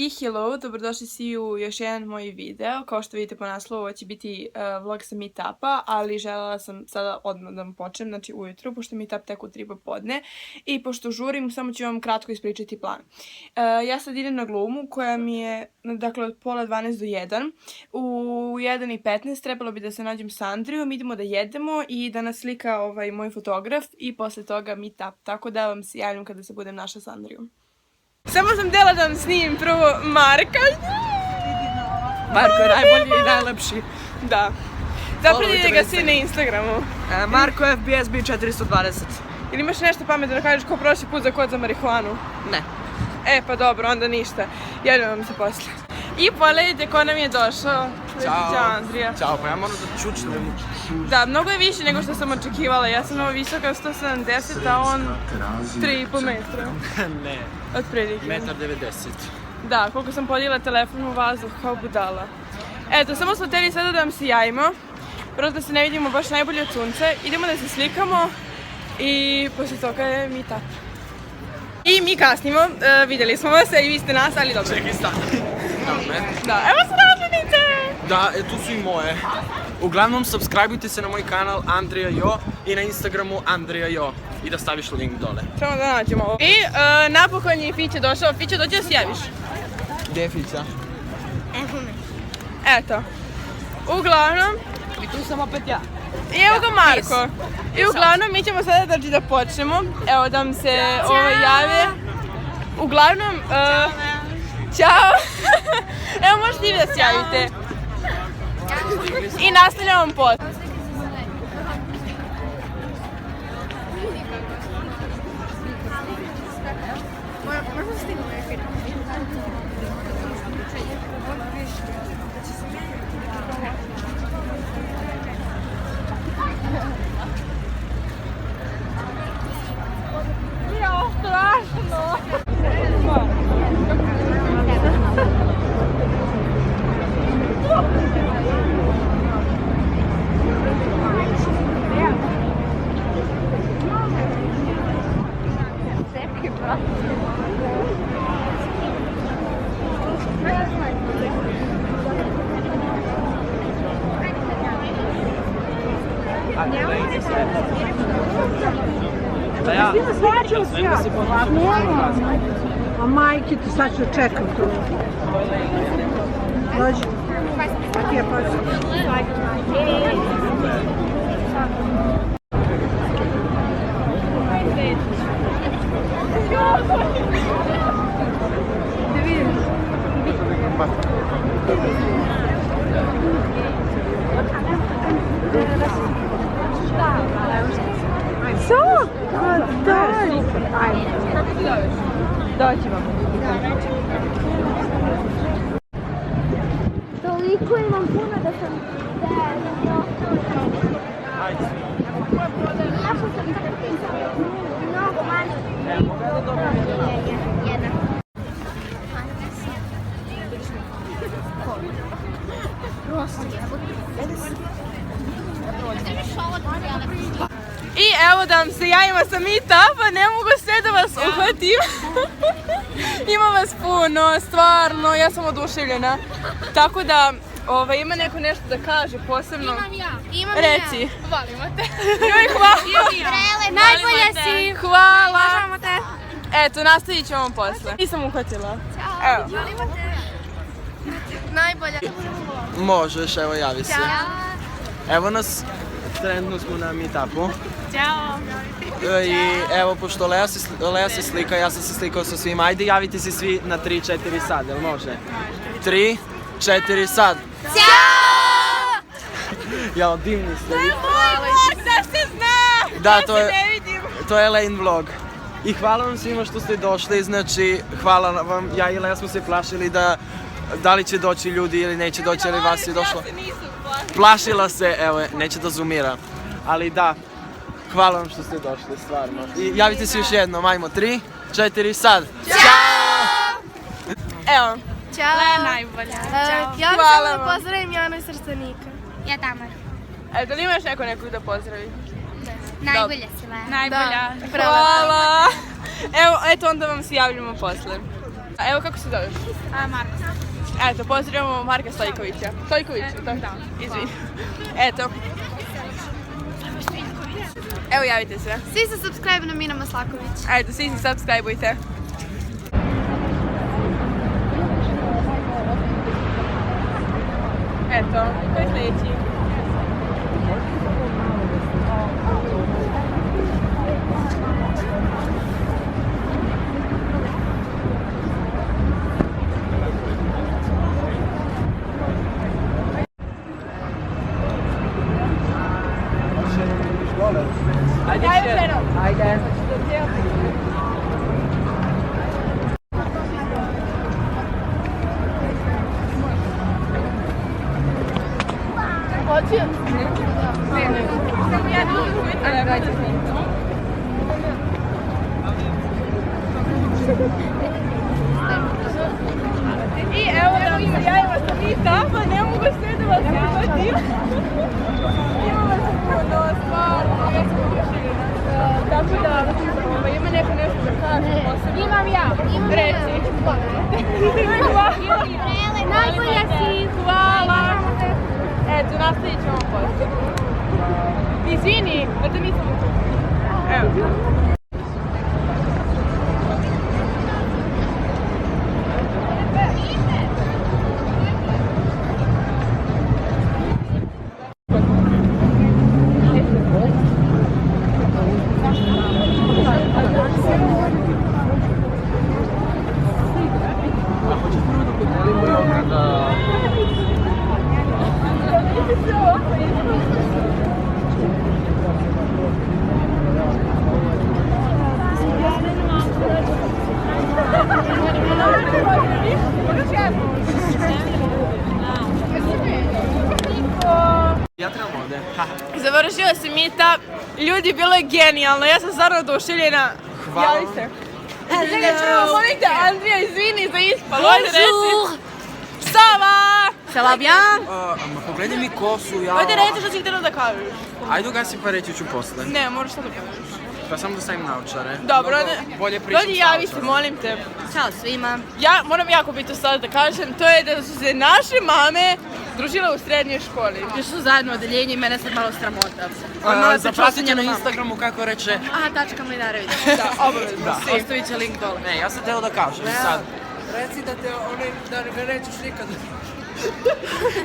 I hello, dobrodošli svi u još jedan moj video. Kao što vidite po naslovu, ovo će biti vlog sa meetupa, ali želela sam sada odmah da vam počnem, znači ujutru, pošto meetup tek u 3 popodne. I pošto žurim, samo ću vam kratko ispričati plan. Ja sad idem na glumu koja mi je, dakle, od pola 12 do 1. U 1:15 trebalo bi da se nađem sa Andrijom, idemo da jedemo i da nas slika moj fotograf i posle toga meetup. Tako da vam se javljam kada se budem našla sa Andrijom. Samo sam htjela da vam snimim prvo Marka. Marko je najbolji i najlepši. Da. Zapratite ga svi na Instagramu. Marko FBSB 420. Ili imaš nešto pametno da kažeš ko prošli put za kod za marihuanu? Ne. Pa dobro, onda ništa. Javljam vam se posle. I pogledajte ko nam je došao. Ćao Andrija. Ćao, pa ja moram da čučnem. Da, mnogo je više nego što sam očekivala. Ja sam ovo visoka 170, a on 3,5 metra. Ne. Otprilike. 1,90 m. Da, koliko sam podijela telefon u vazduh kao budala. Eto, samo smo htjeli sada da vam se javimo. Prvo da se ne vidimo baš najbolje od sunce. Idemo da se slikamo i posle toga je meetup. I mi kasnimo, vidjeli smo vas i vi ste nas, ali dobro. Čekaj, stani. Da, evo su razglednice! Da, tu su i moje. Uglavnom, subscribeujte se na moj kanal Andrija Jo i na Instagramu Andrija Jo. I da staviš link dole. Samo da nađemo ovo. I napokon je Fiće došao. Fiće, dođi da se javiš. Gdje je Fića? Evo me. Eto. Uglavnom... I tu sam opet ja. I evo ga Marko. I uglavnom mi ćemo sada da počnemo. Evo da vam se jave. Uglavnom... Ćao! Evo možete i da se javite. I nastavljamo posle. Možda stignu nekaj. Jo, strašno! Da ja. Svađao se ja. A majke ti sad ću čekam tu. Dođi. Ti je pazi. Da vidim. Co? Daj! Kako ti zoveš? Doći vam. Toliko imam puno da sam... Našla sam mnogo manje. Jedna. I evo da vam se javimo sa meetupa, ne mogu sve da vas uhvatim. Ima vas puno, stvarno, ja sam oduševljena. Tako da, ima neko nešto da kaže posebno. Imam ja. Reci. Volimo te. Joj, hvala. Najbolja si. Hvala. Volimo te. Eto, nastavit ćemo posle. Nisam uhvatila. Ćao. Evo. Volimo te. Najbolja. Možeš, evo javi se. Evo nas, trenutno smo na meetupu. Ćao. I evo, pošto Lea se slika, ja sam se slikao sa svima. Ajde, javite se svi na 3-4 sad, jel može? 3, 4 sad. Ćao! Jao, divni ste. Moj vlog, da se zna! Da, to je Lein vlog. I hvala vam svima što ste došli, znači hvala vam, ja i Lea smo se plašili da li će doći ljudi ili neće doći, ali vas je došlo. Ja se nisam plašila. Plašila se, evo, neće da zoomira. Ali da, hvala vam što ste došli, stvarno. I javite se još jednom, ajmo, 3, 4, sad. Ćao! Evo. Ćao. Lea najbolja. Ja bih Hvala samo da vam. pozdravim Janu iz Trstenika. Ja Tamar. Eto, li imaš nekog da pozdravi? Najbolja si Lea. Najbolja. Da, prava. Hvala. Evo, eto onda vam se javljamo posle. Evo kako se zoveš? Marko. Eto, pozdravljamo Marka Stojkovića. Stojković, tako? Da. Izvini. Eto. Evo, javite se. Svi se subscribe na Mina Maslaković. Eto, svi se subscribe-ujte. Eto, ko je sljedeći? Ajde, ajde. I evo da mi javimo sa mi tamo, ne mogu sve da vas privatim. Ima vas puno, stvarno, ja sam ušila. Tako da, ima neko nešto da kaže posebno. Imam ja. Reci. Najbolja si. Hvala. Eto, nastavit ćemo posle. Izvini, da te nisam učila. Evo. Ja trebam ovdje. Završio se meetup, ljudi, bilo je genijalno, ja sam stvarno oduševljena. Hvala. Javi se. Molim te, Andrija, izvini za ispal, ajde reci. Sava! Ça va bien? Ma pogledaj mi kosu, ja. Ajde reci što si htjela da kažeš. Ajde ugasi pa reći ću posle. Ne, moraš sad da kažeš. Pa samo da stavim naočare. Dobro, Bolje pričam dođi s javi se, naočarima. molim te. Ćao svima. Ja moram jako bitno sad da kažem, to je da su se naše mame družile u srednjoj školi. Još su zajedno u odeljenju i mene sad malo sramota. Zapratite na Instagramu kako reče. Aha, Tačka Mlinarević. Da, obavezno. Ostavit će link dole. Ne, ja sam teo da kažem sad. Reci da te da ne nećeš nikad.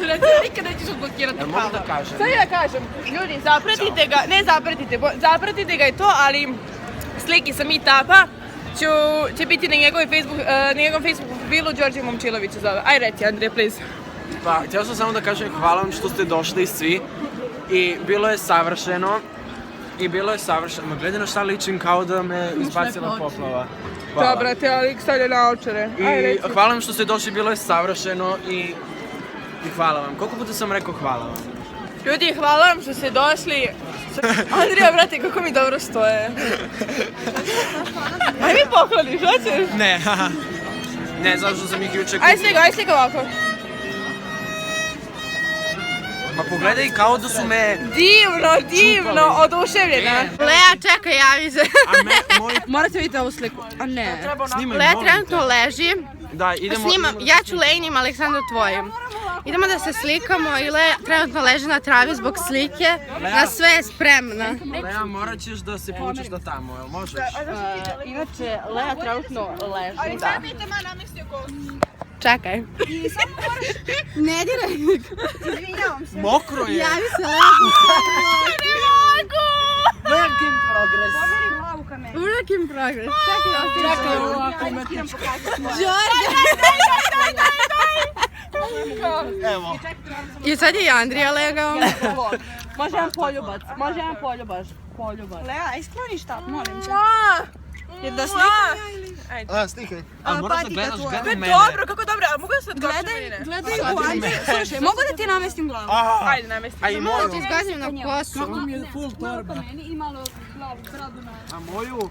Reci, nikad nećeš odblokirati Jel mogu da kanal. kažem? Sad ja kažem, ljudi, zapratite ga, ne zapratite, zapratite ga i to, ali slike sa meetupa će biti na njegovom Facebook profilu, Đorđe Momčilović se zove. Aj reci, Andrija, please. Pa, htio sam samo da kažem hvala vam što ste došli svi i bilo je savršeno. Ma gledaj na šta ličim kao da me izbacila poplava. Hvala. Da, brate, ali stavlja naočare. Aj I reci. hvala vam što ste došli, bilo je savršeno i hvala vam. Koliko puta sam rekao hvala vam? Ljudi, hvala vam što ste došli. Andrija, brate, kako mi dobro stoje. Aj mi pokloniš, hoćeš? Ne, ne, zašto sam ih juče Aj slika ovako. Ma pogledaj kao da su me... Divno, oduševljena. Lea, čekaj, javi se. A moj... Morate vidjeti ovu sliku. A ne. Snimaj, Lea molim trenutno te. leži. Da, idemo... Snimam, ja ću Lejinim, Aleksandar tvojim. Idemo da se slikamo i Lea trenutno leži na travi zbog slike. Na sve je spremna. Lea, morat ćeš da se povučeš do tamo, jel možeš? Inače, Lea trenutno leži. Ali sad mi te ma namestio kosu. Čekaj. Ne diraj. Mokro je! Javi se Lea. Work in progress. Work in progress. Čekaj, ovako umetnički. Evo. I sad je i Andrija legao. Može jedan poljubac. Može jedan poljubac. Lea, aj skloni štap, molim te. Jer da slikam ja ili... A, slikaj. A moraš da gledaš, gledaj mene. Dobro, kako dobro, a mogu da se odkačem ili ne? Gledaj u Andriju. Slušaj, mogu da ti namestim glavu? Ajde, namesti. A i Malo moju. ti zgazim na kosu. Mi je full torba. I malo glavu, bradu na... A moju?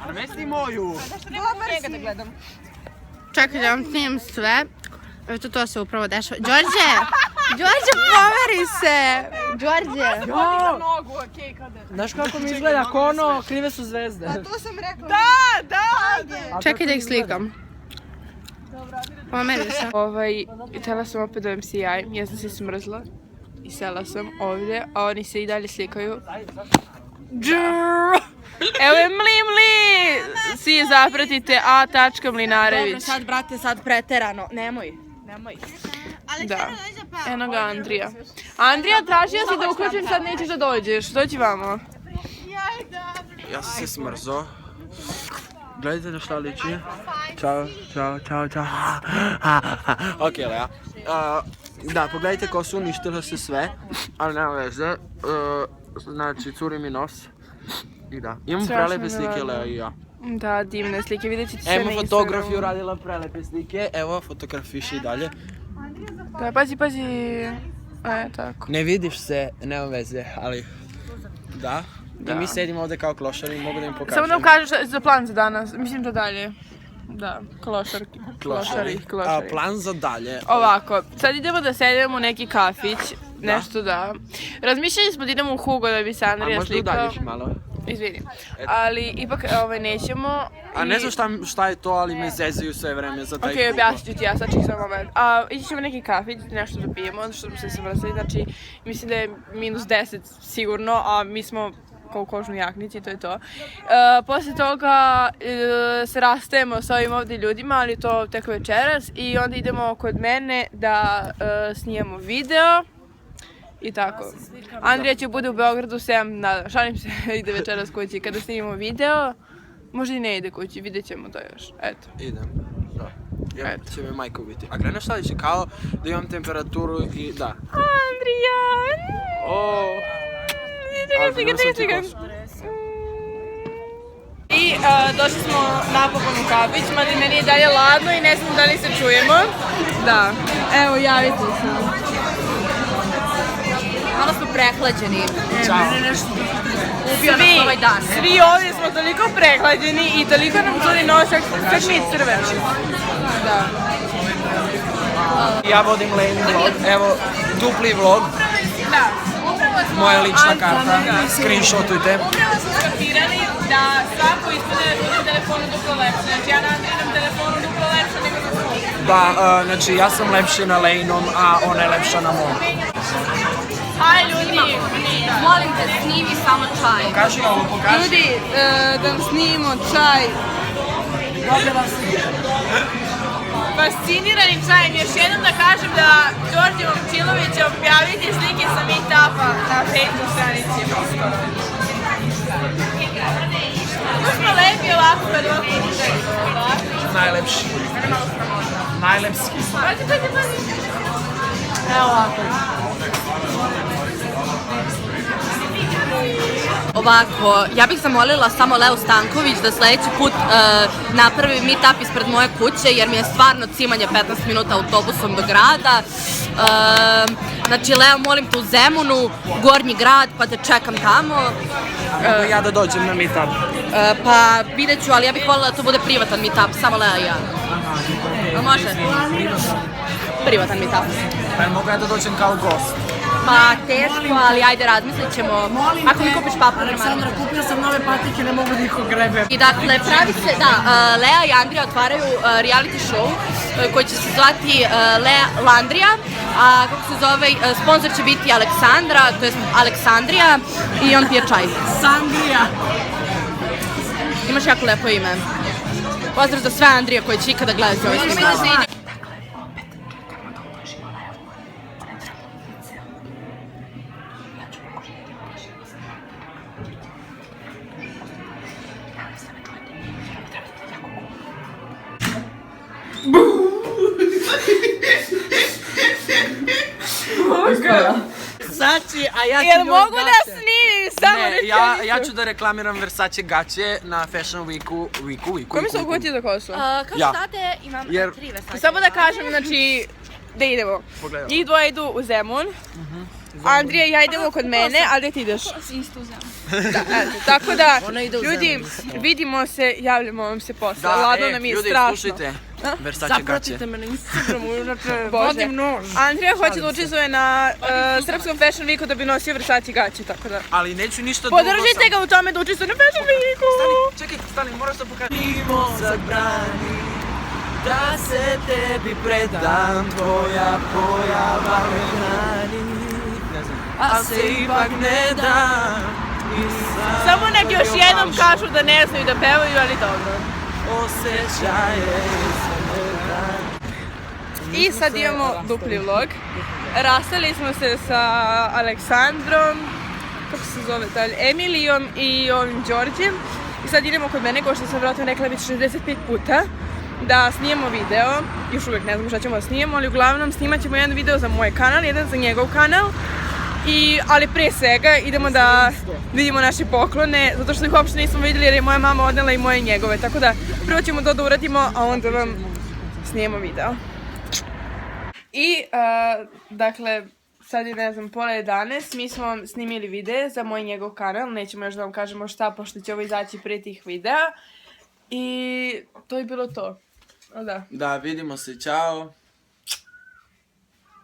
A namesti moju. Njega da gledam. Čekaj da vam snimam sve. Eto, to se upravo dešava. Đorđe! Đorđe, pomeri se! Đorđe! Podigla nogu, okej, kada? Znaš kako mi izgleda kono, krive su zvezde. To sam rekla. Da! Čekaj da ih slikam. Pomeri se. Htjela sam opet da si jaj, ja sam se smrzla i sela sam ovdje, a oni se i dalje slikaju. Evo je Mli! Svi zapratite a.mlinarević. Dobro, sad, brate, sad preterano. Nemoj. Da. Eno ga Andrija. Andrija, tražio si da uključim, sad nećeš da dođeš. Dođi vamo. Ja sam se smrzo. Gledajte na šta liči. Ćao. Ok, Lea. Da, pogledajte ko su, uništilo se sve, ali nema veze. Znači, curi mi nos. I da. Imam prelepe slike, Lea i ja. Da, divne slike, vidjet ćete sve na Evo Instagramu. fotografiju radila prelepe slike, evo fotografiši i dalje. Da, pazi. Tako. Ne vidiš se, nema veze, ali da. I mi sedimo ovdje kao klošari i mogu da im pokažem. Samo da vam kažem za plan za danas, mislim da dalje. Da, klošari. A plan za dalje. Ovako, sad idemo da sedemo u neki kafić, nešto da. Razmišljali smo da idemo u Hugo da bi se Andrija možda slikao. udaljiš malo. Izvini, ali ipak nećemo. A ne znam šta je to, ali me zezaju sve vreme za taj Ok, objasnit ću ti ja, sad ček samo moment. Ići ćemo u neki kafić, nešto da pijemo, što smo se smrzli, znači mislim da je -10 sigurno, a mi smo kao u kožnoj jaknici, to je to. Poslije toga se rastajemo s ovim ovdje ljudima, ali to tek večeras i onda idemo kod mene da snijemo video. I tako. Andrija će bude u Beogradu 7, šalim se, ide večeras kući. Kada snimimo video, možda i ne ide kući, vidjet ćemo to još. Eto. Idem, da. Ja će me majka ubiti. A gledaj šta liči, kao da imam temperaturu i da. Andrija! Čekaj. I došli smo napokon u kafić, mada meni je dalje ladno i ne znam da li se čujemo. Da. Evo, javite se. Malo smo prehlađeni. Ćao. Ubio nas ovaj dan. Svi ovdje smo toliko prehlađeni i toliko nam curi nošak, čak mi crveno. Da. Ja vodim Lane vlog, evo dupli vlog, Da. Upravo smo moja lična karta, screenshotujte. Upravo smo skapirali da svako ispune u telefonu duplo lepše. Znači ja na Andrijinom telefonu duplo lepše nego na svom. Da, znači ja sam lepši na Laneom, a ona je lepša na mom. Aj ljudi! Molim te, snimi samo čaj. Pokaži ovo, pokaži. Ljudi, da vam snimimo čaj. Fascinirani čajem. Još jednom da kažem da Đorđe Momčilović će objaviti slike sa meetupa na Facebook stranici. Tu smo lepi ovako kad ovako učaju. Najlepši. Najlepski. Pazi. Evo ovako. Ovako, ja bih zamolila samo Leu Stanković da sljedeći put napravi meetup ispred moje kuće jer mi je stvarno cimanje 15 minuta autobusom do grada. Znači, Leo, molim te u Zemunu, Gornji grad, pa te čekam tamo. Mogu ja da dođem na meetup? Pa vidjet ću, ali ja bih voljela da to bude privatan meetup, samo Leo i ja. A može? Privatan meetup. Pa mogu ja da dođem kao gost? Pa teško, ali ajde razmislit ćemo. Ako mi kupiš papir, Aleksandra, kupio sam nove patike, ne mogu da ih ogrebe. I dakle, pravi se, da, Lea i Andrija otvaraju reality show koji će se zvati Lea Landrija, a kako se zove, sponsor će biti Aleksandra, to je Aleksandrija i on pije čaj. Sandrija. Imaš jako lepo ime. Pozdrav za sve Andrije koji će ikada gledati ovaj snimak. Versace, a ja ću Jel njoj mogu da gaće. snimim samo Ne, rečenicu? ja ću da reklamiram Versace gaće na Fashion Weeku. Kome sam uhvatio za kosu? Kao Ja. znate, imam Jer- 3 Versace. Samo da kažem, znači, da idemo. Pogledaj. Njih dvoje idu u Zemun. Andrija i ja idemo kod mene, a gdje ti ideš? Isto u Zemun. Da, eto, tako da, Ona ide u ljudi, vidimo se, javljamo vam se posle. Da, Ladno nam je ljudi, strašno. slušajte, Versace gaće. Zapratite me na Instagramu, inače Bože. vodim nož. Andrija hoće da učestvuje na Srpskom Fashion Weeku da bi nosio Versace gaće, tako da. Ali neću ništa drugo. Podržite ga u tome da učestvuje na Fashion Weeku! Čekaj, stani, moraš da pokažem. Nimo zabrani, da se tebi predam, tvoja pojava me hrani, a se ipak ne dam. Samo nek još jednom kažu da ne znaju da pevaju, ali dobro. Osjećaje se ne dam. I sad imamo dupli vlog. Rastali smo se sa Aleksandrom, kako se zove taj, Emilijom i ovim Đorđem. I sad idemo kod mene, kao što sam vratno rekla već 65 puta, da snijemo video. Još uvijek ne znam šta ćemo da snijemo, ali uglavnom snimat ćemo jedan video za moj kanal, jedan za njegov kanal. Ali pre svega idemo da vidimo naše poklone, zato što ih uopšte nismo vidjeli jer je moja mama odnela i moje i njegove. Tako da prvo ćemo to da uradimo, a onda vam snijemo video. I, dakle, sad je, ne znam, pola 11, mi smo vam snimili videe za moj i njegov kanal, nećemo još da vam kažemo šta, pošto će ovo izaći pre tih videa. I to je bilo to. Da. Da, vidimo se, čao.